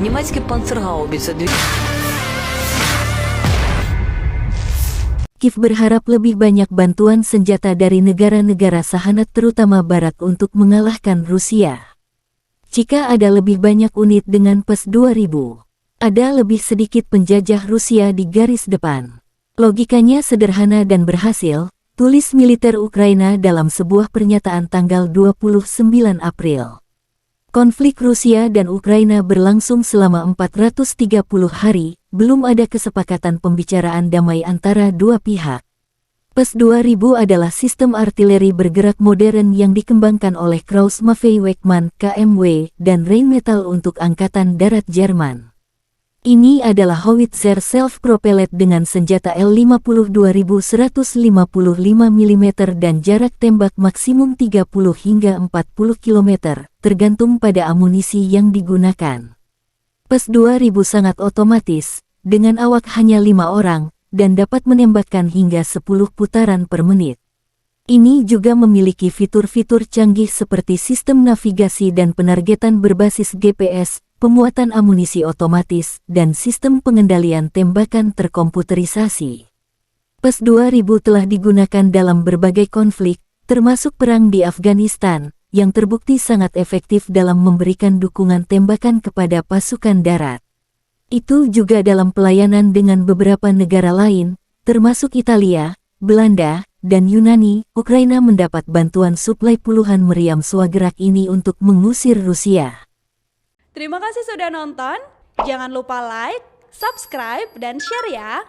Немецкий панцергаубица. Kiev berharap lebih banyak bantuan senjata dari negara-negara sahabat terutama Barat untuk mengalahkan Rusia. Jika ada lebih banyak unit dengan PES 2000, ada lebih sedikit penjajah Rusia di garis depan. Logikanya sederhana dan berhasil, tulis militer Ukraina dalam sebuah pernyataan tanggal 29 April. Konflik Rusia dan Ukraina berlangsung selama 430 hari, belum ada kesepakatan pembicaraan damai antara dua pihak. PES 2000 adalah sistem artileri bergerak modern yang dikembangkan oleh Kriegsmarine KMW dan Rheinmetall untuk Angkatan Darat Jerman. Ini adalah howitzer self-propelled dengan senjata L50 2155 mm dan jarak tembak maksimum 30 hingga 40 km, tergantung pada amunisi yang digunakan. PES 2000 sangat otomatis, dengan awak hanya 5 orang, dan dapat menembakkan hingga 10 putaran per menit. Ini juga memiliki fitur-fitur canggih seperti sistem navigasi dan penargetan berbasis GPS, pemuatan amunisi otomatis, dan sistem pengendalian tembakan terkomputerisasi. PES 2000 telah digunakan dalam berbagai konflik, termasuk perang di Afghanistan, yang terbukti sangat efektif dalam memberikan dukungan tembakan kepada pasukan darat. Itu juga dalam pelayanan dengan beberapa negara lain, termasuk Italia, Belanda, dan Yunani. Ukraina mendapat bantuan suplai puluhan meriam swagerak ini untuk mengusir Rusia. Terima kasih sudah nonton. Jangan lupa like, subscribe, dan share ya.